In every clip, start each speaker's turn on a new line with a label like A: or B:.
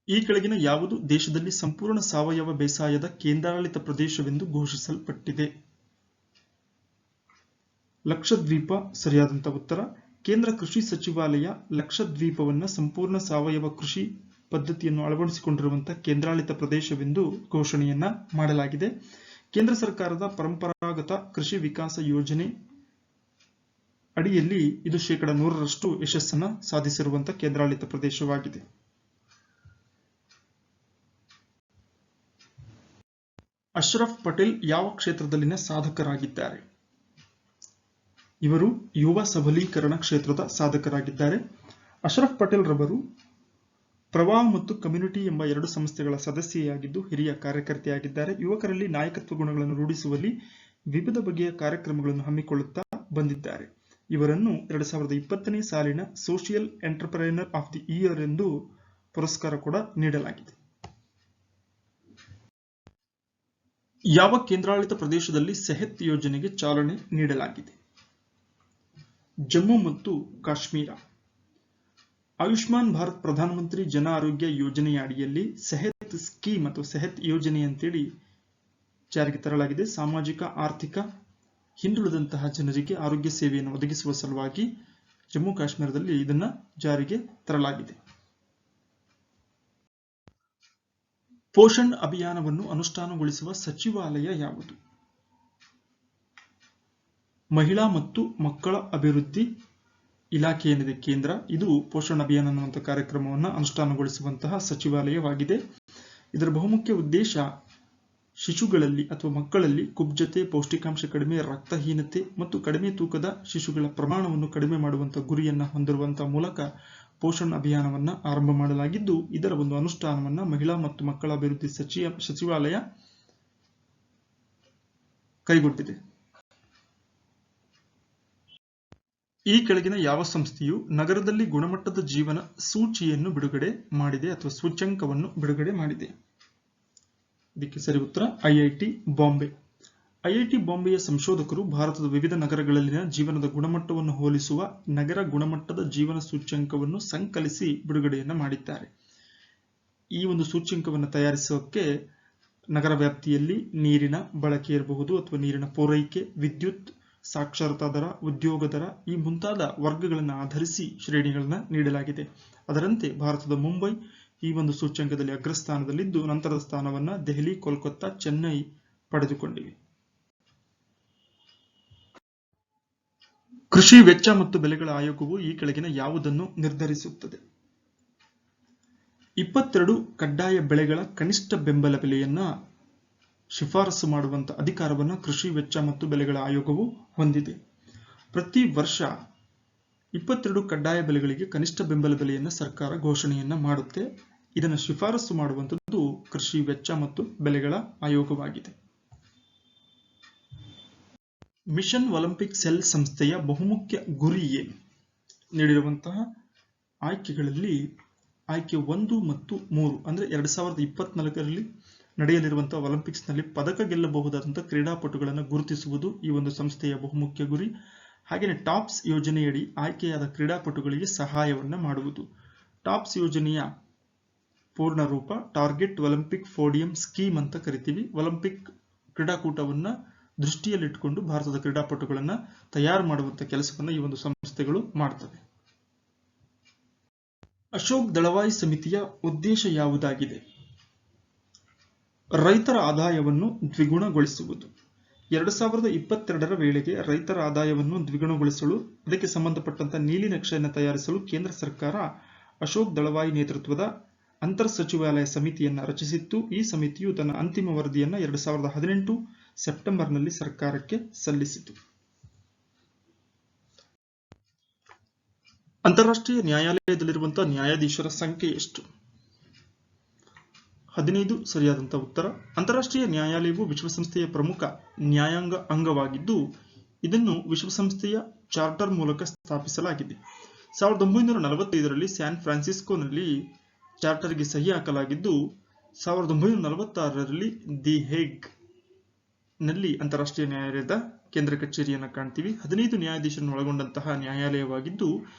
A: ಈ ಕೆಳಗಿನ ಯಾವುದು ದೇಶದಲ್ಲಿ ಸಂಪೂರ್ಣ ಸಾವಯವ ಬೇಸಾಯದ ಕೇಂದ್ರಾಡಳಿತ ಪ್ರದೇಶವೆಂದು ಘೋಷಿಸಲ್ಪಟ್ಟಿದೆ? ಲಕ್ಷದ್ವೀಪ ಸರಿಯಾದಂತಹ ಉತ್ತರ. ಕೇಂದ್ರ ಕೃಷಿ ಸಚಿವಾಲಯ ಲಕ್ಷದ್ವೀಪವನ್ನ ಸಂಪೂರ್ಣ ಸಾವಯವ ಕೃಷಿ ಪದ್ಧತಿಯನ್ನು ಅಳವಡಿಸಿಕೊಂಡಿರುವಂತಹ ಕೇಂದ್ರಾಡಳಿತ ಪ್ರದೇಶವೆಂದು ಘೋಷಣೆಯನ್ನ ಮಾಡಲಾಗಿದೆ. ಕೇಂದ್ರ ಸರ್ಕಾರದ ಪರಂಪರಾಗತ ಕೃಷಿ ವಿಕಾಸ ಯೋಜನೆ ಅಡಿಯಲ್ಲಿ ಇದು 100% ಯಶಸ್ಸನ್ನ ಸಾಧಿಸಿರುವಂತಹ ಕೇಂದ್ರಾಡಳಿತ ಪ್ರದೇಶವಾಗಿದೆ. ಅಶ್ರಫ್ ಪಟೇಲ್ ಯಾವ ಕ್ಷೇತ್ರದಲ್ಲಿನ ಸಾಧಕರಾಗಿದ್ದಾರೆ? ಇವರು ಯುವ ಸಬಲೀಕರಣ ಕ್ಷೇತ್ರದ ಸಾಧಕರಾಗಿದ್ದಾರೆ. ಅಶ್ರಫ್ ಪಟೇಲ್ ರವರು ಪ್ರವಾಹ ಮತ್ತು ಕಮ್ಯುನಿಟಿ ಎಂಬ 2 ಸಂಸ್ಥೆಗಳ ಸದಸ್ಯೆಯಾಗಿದ್ದು ಹಿರಿಯ ಕಾರ್ಯಕರ್ತೆಯಾಗಿದ್ದಾರೆ. ಯುವಕರಲ್ಲಿ ನಾಯಕತ್ವ ಗುಣಗಳನ್ನು ರೂಢಿಸುವಲ್ಲಿ ವಿವಿಧ ಬಗೆಯ ಕಾರ್ಯಕ್ರಮಗಳನ್ನು ಹಮ್ಮಿಕೊಳ್ಳುತ್ತಾ ಬಂದಿದ್ದಾರೆ. ಇವರನ್ನು 2020ನೇ ಸಾಲಿನ ಸೋಷಿಯಲ್ ಎಂಟರ್ಪ್ರೆನರ್ ಆಫ್ ದಿ ಇಯರ್ ಎಂದು ಪುರಸ್ಕಾರ ಕೂಡ ನೀಡಲಾಗಿದೆ. ಯಾವ ಕೇಂದ್ರಾಡಳಿತ ಪ್ರದೇಶದಲ್ಲಿ ಸೆಹತ್ ಯೋಜನೆಗೆ ಚಾಲನೆ ನೀಡಲಾಗಿದೆ? ಜಮ್ಮು ಮತ್ತು ಕಾಶ್ಮೀರ. ಆಯುಷ್ಮಾನ್ ಭಾರತ್ ಪ್ರಧಾನಮಂತ್ರಿ ಜನ ಆರೋಗ್ಯ ಯೋಜನೆಯ ಅಡಿಯಲ್ಲಿ ಸೆಹತ್ ಸ್ಕೀಮ್ ಅಥವಾ ಸೆಹತ್ ಯೋಜನೆ ಅಂತೇಳಿ ಜಾರಿಗೆ ತರಲಾಗಿದೆ. ಸಾಮಾಜಿಕ ಆರ್ಥಿಕ ಹಿಂದುಳಿದಂತಹ ಜನರಿಗೆ ಆರೋಗ್ಯ ಸೇವೆಯನ್ನು ಒದಗಿಸುವ ಸಲುವಾಗಿ ಜಮ್ಮು ಕಾಶ್ಮೀರದಲ್ಲಿ ಇದನ್ನ ಜಾರಿಗೆ ತರಲಾಗಿದೆ. ಪೋಷಣ್ ಅಭಿಯಾನವನ್ನು ಅನುಷ್ಠಾನಗೊಳಿಸುವ ಸಚಿವಾಲಯ ಯಾವುದು? ಮಹಿಳಾ ಮತ್ತು ಮಕ್ಕಳ ಅಭಿವೃದ್ಧಿ ಇಲಾಖೆ ಏನಿದೆ ಕೇಂದ್ರ, ಇದು ಪೋಷಣ್ ಅಭಿಯಾನ ಅನ್ನುವಂತಹ ಕಾರ್ಯಕ್ರಮವನ್ನು ಅನುಷ್ಠಾನಗೊಳಿಸುವಂತಹ ಸಚಿವಾಲಯವಾಗಿದೆ. ಇದರ ಬಹುಮುಖ್ಯ ಉದ್ದೇಶ ಶಿಶುಗಳಲ್ಲಿ ಅಥವಾ ಮಕ್ಕಳಲ್ಲಿ ಕುಬ್ಜತೆ, ಪೌಷ್ಟಿಕಾಂಶ ಕಡಿಮೆ, ರಕ್ತಹೀನತೆ ಮತ್ತು ಕಡಿಮೆ ತೂಕದ ಶಿಶುಗಳ ಪ್ರಮಾಣವನ್ನು ಕಡಿಮೆ ಮಾಡುವಂತಹ ಗುರಿಯನ್ನ ಹೊಂದಿರುವಂತಹ ಮೂಲಕ ಪೋಷಣ್ ಅಭಿಯಾನವನ್ನ ಆರಂಭ ಮಾಡಲಾಗಿದ್ದು, ಇದರ ಒಂದು ಅನುಷ್ಠಾನವನ್ನ ಮಹಿಳಾ ಮತ್ತು ಮಕ್ಕಳ ಅಭಿವೃದ್ಧಿ ಸಚಿವಾಲಯ ಕೈಗೊಂಡಿದೆ. ಈ ಕೆಳಗಿನ ಯಾವ ಸಂಸ್ಥೆಯು ನಗರದಲ್ಲಿ ಗುಣಮಟ್ಟದ ಜೀವನ ಸೂಚಿಯನ್ನು ಬಿಡುಗಡೆ ಮಾಡಿದೆ ಅಥವಾ ಸೂಚ್ಯಂಕವನ್ನು ಬಿಡುಗಡೆ ಮಾಡಿದೆ? ಇದಕ್ಕೆ ಸರಿ ಉತ್ತರ ಐಐಟಿ ಬಾಂಬೆ. ಐಐಟಿ ಬಾಂಬೆಯ ಸಂಶೋಧಕರು ಭಾರತದ ವಿವಿಧ ನಗರಗಳಲ್ಲಿನ ಜೀವನದ ಗುಣಮಟ್ಟವನ್ನು ಹೋಲಿಸುವ ನಗರ ಗುಣಮಟ್ಟದ ಜೀವನ ಸೂಚ್ಯಂಕವನ್ನು ಸಂಕಲಿಸಿ ಬಿಡುಗಡೆಯನ್ನ ಮಾಡಿದ್ದಾರೆ. ಈ ಒಂದು ಸೂಚ್ಯಂಕವನ್ನು ತಯಾರಿಸೋಕೆ ನಗರ ವ್ಯಾಪ್ತಿಯಲ್ಲಿ ನೀರಿನ ಬಳಕೆ ಇರಬಹುದು ಅಥವಾ ನೀರಿನ ಪೂರೈಕೆ, ವಿದ್ಯುತ್, ಸಾಕ್ಷರತಾ ದರ, ಉದ್ಯೋಗ ದರ ಈ ಮುಂತಾದ ವರ್ಗಗಳನ್ನು ಆಧರಿಸಿ ಶ್ರೇಣಿಗಳನ್ನ ನೀಡಲಾಗಿದೆ. ಅದರಂತೆ ಭಾರತದ ಮುಂಬೈ ಈ ಒಂದು ಸೂಚ್ಯಂಕದಲ್ಲಿ ಅಗ್ರಸ್ಥಾನದಲ್ಲಿದ್ದು, ನಂತರದ ಸ್ಥಾನವನ್ನ ದೆಹಲಿ, ಕೋಲ್ಕತ್ತಾ, ಚೆನ್ನೈ ಪಡೆದುಕೊಂಡಿವೆ. ಕೃಷಿ ವೆಚ್ಚ ಮತ್ತು ಬೆಲೆಗಳ ಆಯೋಗವು ಈ ಕೆಳಗಿನ ಯಾವುದನ್ನು ನಿರ್ಧರಿಸುತ್ತದೆ? 22 ಕಡ್ಡಾಯ ಬೆಳೆಗಳ ಕನಿಷ್ಠ ಬೆಂಬಲ ಬೆಲೆಯನ್ನ ಶಿಫಾರಸು ಮಾಡುವಂತ ಅಧಿಕಾರವನ್ನು ಕೃಷಿ ವೆಚ್ಚ ಮತ್ತು ಬೆಲೆಗಳ ಆಯೋಗವು ಹೊಂದಿದೆ. ಪ್ರತಿ ವರ್ಷ 22 ಕಡ್ಡಾಯ ಬೆಲೆಗಳಿಗೆ ಕನಿಷ್ಠ ಬೆಂಬಲ ಬೆಲೆಯನ್ನು ಸರ್ಕಾರ ಘೋಷಣೆಯನ್ನ ಮಾಡುತ್ತೆ. ಇದನ್ನು ಶಿಫಾರಸು ಮಾಡುವಂತದ್ದು ಕೃಷಿ ವೆಚ್ಚ ಮತ್ತು ಬೆಲೆಗಳ ಆಯೋಗವಾಗಿದೆ. ಮಿಷನ್ ಒಲಿಂಪಿಕ್ ಸೆಲ್ ಸಂಸ್ಥೆಯ ಬಹುಮುಖ್ಯ ಗುರಿ ಏನು? ನೀಡಿರುವಂತಹ ಆಯ್ಕೆಗಳಲ್ಲಿ ಆಯ್ಕೆ 1 ಮತ್ತು 3 ಅಂದ್ರೆ 2024ರಲ್ಲಿ ನಡೆಯಲಿರುವಂತಹ ಒಲಿಂಪಿಕ್ಸ್ ನಲ್ಲಿ ಪದಕ ಗೆಲ್ಲಬಹುದಾದಂತಹ ಕ್ರೀಡಾಪಟುಗಳನ್ನು ಗುರುತಿಸುವುದು ಈ ಒಂದು ಸಂಸ್ಥೆಯ ಬಹುಮುಖ್ಯ ಗುರಿ. ಹಾಗೆಯೇ ಟಾಪ್ಸ್ ಯೋಜನೆಯಡಿ ಆಯ್ಕೆಯಾದ ಕ್ರೀಡಾಪಟುಗಳಿಗೆ ಸಹಾಯವನ್ನ ಮಾಡುವುದು. ಟಾಪ್ಸ್ ಯೋಜನೆಯ ಪೂರ್ಣ ರೂಪ ಟಾರ್ಗೆಟ್ ಒಲಿಂಪಿಕ್ ಪೋಡಿಯಂ ಸ್ಕೀಮ್ ಅಂತ ಕರಿತೀವಿ. ಒಲಿಂಪಿಕ್ ಕ್ರೀಡಾಕೂಟವನ್ನ ದೃಷ್ಟಿಯಲ್ಲಿಟ್ಟುಕೊಂಡು ಭಾರತದ ಕ್ರೀಡಾಪಟುಗಳನ್ನ ತಯಾರು ಮಾಡುವಂತಹ ಕೆಲಸವನ್ನ ಈ ಒಂದು ಸಂಸ್ಥೆಗಳು ಮಾಡ್ತವೆ. ಅಶೋಕ್ ದಳವಾಯಿ ಸಮಿತಿಯ ಉದ್ದೇಶ ಯಾವುದಾಗಿದೆ? ರೈತರ ಆದಾಯವನ್ನು ದ್ವಿಗುಣಗೊಳಿಸುವುದು. 2022ರ ವೇಳೆಗೆ ರೈತರ ಆದಾಯವನ್ನು ದ್ವಿಗುಣಗೊಳಿಸಲು ಅದಕ್ಕೆ ಸಂಬಂಧಪಟ್ಟಂತ ನೀಲಿ ನಕ್ಷೆಯನ್ನು ತಯಾರಿಸಲು ಕೇಂದ್ರ ಸರ್ಕಾರ ಅಶೋಕ್ ದಳವಾಯಿ ನೇತೃತ್ವದ ಅಂತರ್ ಸಚಿವಾಲಯ ಸಮಿತಿಯನ್ನ ರಚಿಸಿತ್ತು. ಈ ಸಮಿತಿಯು ತನ್ನ ಅಂತಿಮ ವರದಿಯನ್ನ 2018 ಸೆಪ್ಟೆಂಬರ್ನಲ್ಲಿ ಸರ್ಕಾರಕ್ಕೆ ಸಲ್ಲಿಸಿತು. ಅಂತಾರಾಷ್ಟ್ರೀಯ ನ್ಯಾಯಾಲಯದಲ್ಲಿರುವಂತಹ ನ್ಯಾಯಾಧೀಶರ ಸಂಖ್ಯೆ ಎಷ್ಟು? 15 ಸರಿಯಾದಂತಹ ಉತ್ತರ. ಅಂತಾರಾಷ್ಟ್ರೀಯ ನ್ಯಾಯಾಲಯವು ವಿಶ್ವಸಂಸ್ಥೆಯ ಪ್ರಮುಖ ನ್ಯಾಯಾಂಗ ಅಂಗವಾಗಿದ್ದು, ಇದನ್ನು ವಿಶ್ವಸಂಸ್ಥೆಯ ಚಾರ್ಟರ್ ಮೂಲಕ ಸ್ಥಾಪಿಸಲಾಗಿದೆ. 1945ರಲ್ಲಿ ಸ್ಯಾನ್ ಫ್ರಾನ್ಸಿಸ್ಕೋನಲ್ಲಿ ಚಾರ್ಟರ್ಗೆ ಸಹಿ ಹಾಕಲಾಗಿದ್ದು, 1946ರಲ್ಲಿ ದಿ ಹೇಗ್ ನಲ್ಲಿ ಅಂತಾರಾಷ್ಟ್ರೀಯ ನ್ಯಾಯಾಲಯದ ಕೇಂದ್ರ ಕಚೇರಿಯನ್ನು ಕಾಣ್ತೀವಿ. 15 ನ್ಯಾಯಾಧೀಶರನ್ನು ಒಳಗೊಂಡಂತಹ ನ್ಯಾಯಾಲಯವಾಗಿದ್ದು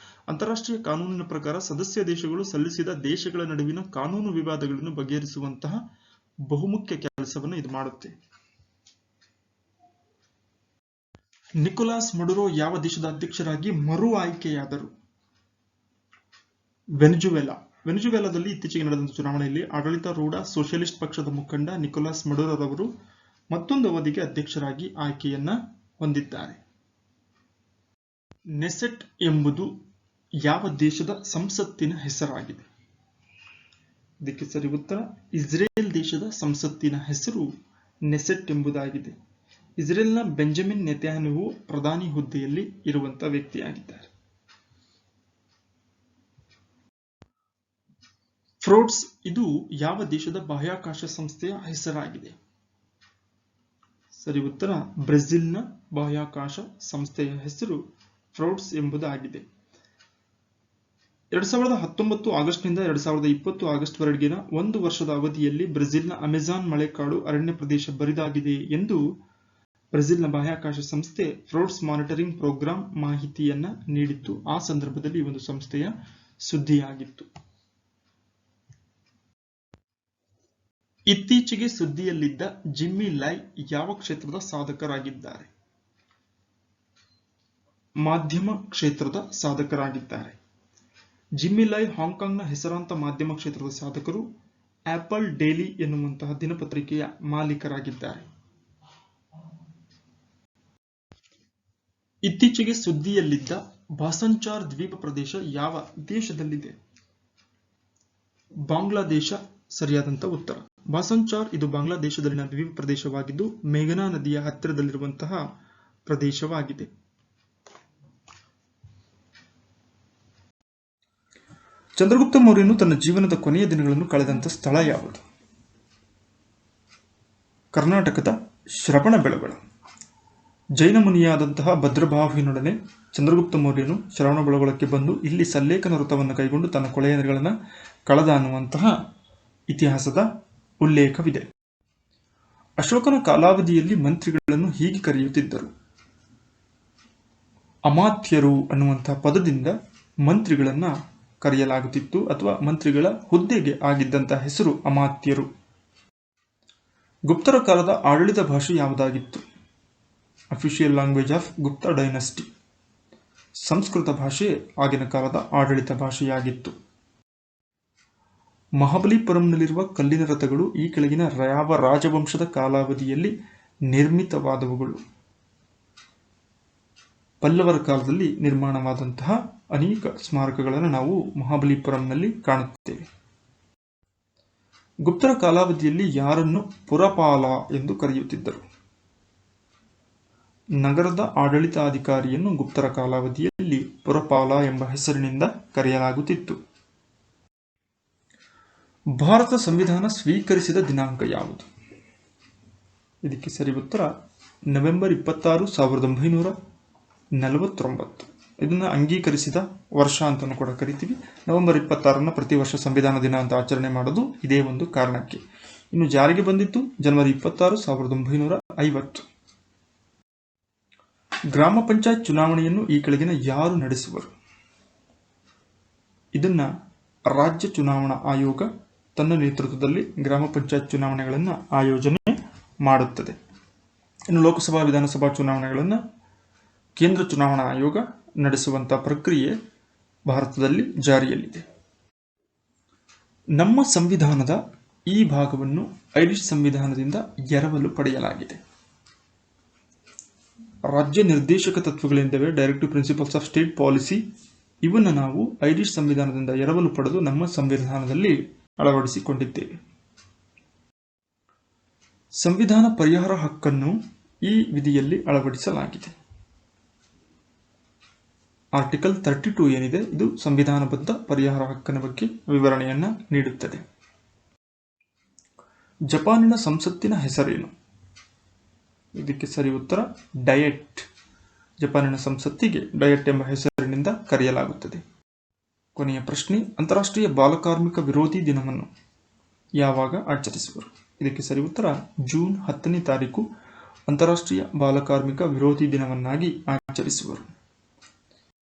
A: ಅಂತಾರಾಷ್ಟ್ರೀಯ ಕಾನೂನಿನ ಪ್ರಕಾರ ಸದಸ್ಯ ದೇಶಗಳು ಸಲ್ಲಿಸಿದ ದೇಶಗಳ ನಡುವಿನ ಕಾನೂನು ವಿವಾದಗಳನ್ನು ಬಗೆಹರಿಸುವಂತಹ ಬಹುಮುಖ್ಯ ಕೆಲಸವನ್ನು ಇದು ಮಾಡುತ್ತೆ. ನಿಕೋಲಾಸ್ ಮಡುರೋ ಯಾವ ದೇಶದ ಅಧ್ಯಕ್ಷರಾಗಿ ಮರು ಆಯ್ಕೆಯಾದರು? ವೆನಿಜುವೆಲಾದಲ್ಲಿ ಇತ್ತೀಚೆಗೆ ನಡೆದ ಚುನಾವಣೆಯಲ್ಲಿ ಆಡಳಿತಾರೂಢ ಸೋಷಿಯಲಿಸ್ಟ್ ಪಕ್ಷದ ಮುಖಂಡ ನಿಕೋಲಾಸ್ ಮಡುರೋರವರು ಮತ್ತೊಂದು ಅವಧಿಗೆ ಅಧ್ಯಕ್ಷರಾಗಿ ಆಯ್ಕೆಯನ್ನ ಹೊಂದಿದ್ದಾರೆ. ನೆಸೆಟ್ ಎಂಬುದು ಯಾವ ದೇಶದ ಸಂಸತ್ತಿನ ಹೆಸರಾಗಿದೆ? ಇದಕ್ಕೆ ಸರಿ ಉತ್ತರ ಇಸ್ರೇಲ್ ದೇಶದ ಸಂಸತ್ತಿನ ಹೆಸರು ನೆಸೆಟ್ ಎಂಬುದಾಗಿದೆ. ಇಸ್ರೇಲ್ನ ಬೆಂಜಮಿನ್ ನೆತನ್ಯಾಹು ಪ್ರಧಾನಿ ಹುದ್ದೆಯಲ್ಲಿ ಇರುವಂತಹ ವ್ಯಕ್ತಿಯಾಗಿದ್ದಾರೆ. ಫ್ರೋಡ್ಸ್ ಇದು ಯಾವ ದೇಶದ ಬಾಹ್ಯಾಕಾಶ ಸಂಸ್ಥೆಯ ಹೆಸರಾಗಿದೆ? ಸರಿ ಉತ್ತರ ಬ್ರೆಜಿಲ್ನ ಬಾಹ್ಯಾಕಾಶ ಸಂಸ್ಥೆಯ ಹೆಸರು ಫ್ರೋಡ್ಸ್ ಎಂಬುದಾಗಿದೆ. 2019 ಆಗಸ್ಟ್ನಿಂದ 2020 ಆಗಸ್ಟ್ ವರೆಗಿನ ಒಂದು ವರ್ಷದ ಅವಧಿಯಲ್ಲಿ ಬ್ರೆಜಿಲ್ನ ಅಮೆಜಾನ್ ಮಳೆಕಾಡು ಅರಣ್ಯ ಪ್ರದೇಶ ಬರಿದಾಗಿದೆ ಎಂದು ಬ್ರೆಜಿಲ್ನ ಬಾಹ್ಯಾಕಾಶ ಸಂಸ್ಥೆ ಫ್ರೋಡ್ಸ್ ಮಾನಿಟರಿಂಗ್ ಪ್ರೋಗ್ರಾಂ ಮಾಹಿತಿಯನ್ನ ನೀಡಿತ್ತು. ಆ ಸಂದರ್ಭದಲ್ಲಿ ಈ ಒಂದು ಸಂಸ್ಥೆಯ ಸುದ್ದಿಯಾಗಿತ್ತು. ಇತ್ತೀಚೆಗೆ ಸುದ್ದಿಯಲ್ಲಿದ್ದ ಜಿಮ್ಮಿ ಲೈ ಯಾವ ಕ್ಷೇತ್ರದ ಸಾಧಕರಾಗಿದ್ದಾರೆ? ಮಾಧ್ಯಮ ಕ್ಷೇತ್ರದ ಸಾಧಕರಾಗಿದ್ದಾರೆ. ಜಿಮ್ಮಿ ಲೈ ಹಾಂಗ್ಕಾಂಗ್ನ ಹೆಸರಾಂತ ಮಾಧ್ಯಮ ಕ್ಷೇತ್ರದ ಸಾಧಕರು. ಆಪಲ್ ಡೇಲಿ ಎನ್ನುವಂತಹ ದಿನಪತ್ರಿಕೆಯ ಮಾಲೀಕರಾಗಿದ್ದಾರೆ. ಇತ್ತೀಚೆಗೆ ಸುದ್ದಿಯಲ್ಲಿದ್ದ ಬಾಸಂಚಾರ್ ದ್ವೀಪ ಪ್ರದೇಶ ಯಾವ ದೇಶದಲ್ಲಿದೆ? ಬಾಂಗ್ಲಾದೇಶ ಸರಿಯಾದಂತ ಉತ್ತರ. ಬಾಸಂಚಾರ್ ಇದು ಬಾಂಗ್ಲಾದೇಶದಲ್ಲಿನ ದ್ವೀಪ ಪ್ರದೇಶವಾಗಿದ್ದು ಮೇಘನಾ ನದಿಯ ಹತ್ತಿರದಲ್ಲಿರುವಂತಹ ಪ್ರದೇಶವಾಗಿದೆ. ಚಂದ್ರಗುಪ್ತ ಮೌರ್ಯನು ತನ್ನ ಜೀವನದ ಕೊನೆಯ ದಿನಗಳನ್ನು ಕಳೆದಂತ ಸ್ಥಳ ಯಾವುದು? ಕರ್ನಾಟಕದ ಶ್ರವಣಬೆಳಗೊಳ. ಜೈನ ಮುನಿಯಾದಂತಹ ಭದ್ರಬಾಹುವಿನೊಡನೆ ಚಂದ್ರಗುಪ್ತ ಮೌರ್ಯನು ಶ್ರವಣಬೆಳಗೊಳಕ್ಕೆ ಬಂದು ಇಲ್ಲಿ ಸಲ್ಲೇಖನ ವ್ರತವನ್ನು ಕೈಗೊಂಡು ತನ್ನ ಕೊಳೆಯ ದಿನಗಳನ್ನು ಕಳೆದ ಅನ್ನುವಂತಹ ಇತಿಹಾಸದ ಉಲ್ಲೇಖವಿದೆ. ಅಶೋಕನ ಕಾಲಾವಧಿಯಲ್ಲಿ ಮಂತ್ರಿಗಳನ್ನು ಹೀಗೆ ಕರೆಯುತ್ತಿದ್ದರು. ಅಮಾತ್ಯರು ಅನ್ನುವಂತಹ ಪದದಿಂದ ಮಂತ್ರಿಗಳನ್ನ ಕರೆಯಲಾಗುತ್ತಿತ್ತು ಅಥವಾ ಮಂತ್ರಿಗಳ ಹುದ್ದೆಗೆ ಆಗಿದ್ದಂತಹ ಹೆಸರು ಅಮಾತ್ಯರು. ಗುಪ್ತರ ಕಾಲದ ಆಡಳಿತ ಭಾಷೆ ಯಾವುದಾಗಿತ್ತು? Official language of Gupta dynasty. Sanskrit ಭಾಷೆ ಆಗಿನ ಕಾಲದ ಆಡಳಿತ ಭಾಷೆಯಾಗಿತ್ತು. ಮಹಾಬಲಿಪುರಂನಲ್ಲಿರುವ ಕಲ್ಲಿನ ರಥಗಳು ಈ ಕೆಳಗಿನ ಯಾವ ರಾಜವಂಶದ ಕಾಲಾವಧಿಯಲ್ಲಿ ನಿರ್ಮಿತವಾದವುಗಳು? ಪಲ್ಲವರ ಕಾಲದಲ್ಲಿ ನಿರ್ಮಾಣವಾದಂತಹ ಅನೇಕ ಸ್ಮಾರಕಗಳನ್ನು ನಾವು ಮಹಾಬಲಿಪುರಂನಲ್ಲಿ ಕಾಣುತ್ತೇವೆ. ಗುಪ್ತರ ಕಾಲಾವಧಿಯಲ್ಲಿ ಯಾರನ್ನು ಪುರಪಾಲ ಎಂದು ಕರೆಯುತ್ತಿದ್ದರು? ನಗರದ ಆಡಳಿತಾಧಿಕಾರಿಯನ್ನು ಗುಪ್ತರ ಕಾಲಾವಧಿಯಲ್ಲಿ ಪುರಪಾಲ ಎಂಬ ಹೆಸರಿನಿಂದ ಕರೆಯಲಾಗುತ್ತಿತ್ತು. ಭಾರತ ಸಂವಿಧಾನ ಸ್ವೀಕರಿಸಿದ ದಿನಾಂಕ ಯಾವುದು? ಇದಕ್ಕೆ ಸರಿ ಉತ್ತರ ನವೆಂಬರ್ 26, 1949. ಇದನ್ನು ಅಂಗೀಕರಿಸಿದ ವರ್ಷ ಅಂತಲೂ ಕೂಡ ಕರಿತೀವಿ. ನವೆಂಬರ್ 26 ಪ್ರತಿ ವರ್ಷ ಸಂವಿಧಾನ ದಿನ ಅಂತ ಆಚರಣೆ ಮಾಡೋದು ಇದೇ ಒಂದು ಕಾರಣಕ್ಕೆ. ಇನ್ನು ಜಾರಿಗೆ ಬಂದಿತ್ತು ಜನವರಿ 26, 1950. ಗ್ರಾಮ ಪಂಚಾಯತ್ ಚುನಾವಣೆಯನ್ನು ಈ ಕೆಳಗಿನ ಯಾರು ನಡೆಸುವರು? ಇದನ್ನ ರಾಜ್ಯ ಚುನಾವಣಾ ಆಯೋಗ ತನ್ನ ನೇತೃತ್ವದಲ್ಲಿ ಗ್ರಾಮ ಪಂಚಾಯತ್ ಚುನಾವಣೆಗಳನ್ನು ಆಯೋಜನೆ ಮಾಡುತ್ತದೆ. ಇನ್ನು ಲೋಕಸಭಾ ವಿಧಾನಸಭಾ ಚುನಾವಣೆಗಳನ್ನು ಕೇಂದ್ರ ಚುನಾವಣಾ ಆಯೋಗ ನಡೆಸುವಂತಹ ಪ್ರಕ್ರಿಯೆ ಭಾರತದಲ್ಲಿ ಜಾರಿಯಲ್ಲಿದೆ. ನಮ್ಮ ಸಂವಿಧಾನದ ಈ ಭಾಗವನ್ನು ಐರಿಷ್ ಸಂವಿಧಾನದಿಂದ ಎರವಲು ಪಡೆಯಲಾಗಿದೆ. ರಾಜ್ಯ ನಿರ್ದೇಶಕ ತತ್ವಗಳಿಂದವೇ directive principles of state policy. ಇವನ್ನು ನಾವು ಐರಿಷ್ ಸಂವಿಧಾನದಿಂದ ಎರವಲು ಪಡೆದು ನಮ್ಮ ಸಂವಿಧಾನದಲ್ಲಿ ಅಳವಡಿಸಿಕೊಂಡಿದ್ದೇವೆ. ಸಂವಿಧಾನ ಪರಿಹಾರ ಹಕ್ಕನ್ನು ಈ ವಿಧಿಯಲ್ಲಿ ಅಳವಡಿಸಲಾಗಿದೆ. ಆರ್ಟಿಕಲ್ 32 ಏನಿದೆ ಇದು ಸಂವಿಧಾನಬದ್ಧ ಪರಿಹಾರ ಹಕ್ಕಿನ ಬಗ್ಗೆ ವಿವರಣೆಯನ್ನ ನೀಡುತ್ತದೆ. ಜಪಾನಿನ ಸಂಸತ್ತಿನ ಹೆಸರೇನು? ಇದಕ್ಕೆ ಸರಿ ಉತ್ತರ ಡಯಟ್. ಜಪಾನಿನ ಸಂಸತ್ತಿಗೆ ಡಯಟ್ ಎಂಬ ಹೆಸರಿನಿಂದ ಕರೆಯಲಾಗುತ್ತದೆ. ಕೊನೆಯ ಪ್ರಶ್ನೆ, ಅಂತಾರಾಷ್ಟ್ರೀಯ ಬಾಲಕಾರ್ಮಿಕ ವಿರೋಧಿ ದಿನವನ್ನು ಯಾವಾಗ ಆಚರಿಸುವರು? ಇದಕ್ಕೆ ಸರಿ ಉತ್ತರ ಜೂನ್ 10ನೇ ತಾರೀಕು ಅಂತಾರಾಷ್ಟ್ರೀಯ ಬಾಲಕಾರ್ಮಿಕ ವಿರೋಧಿ ದಿನವನ್ನಾಗಿ ಆಚರಿಸುವರು.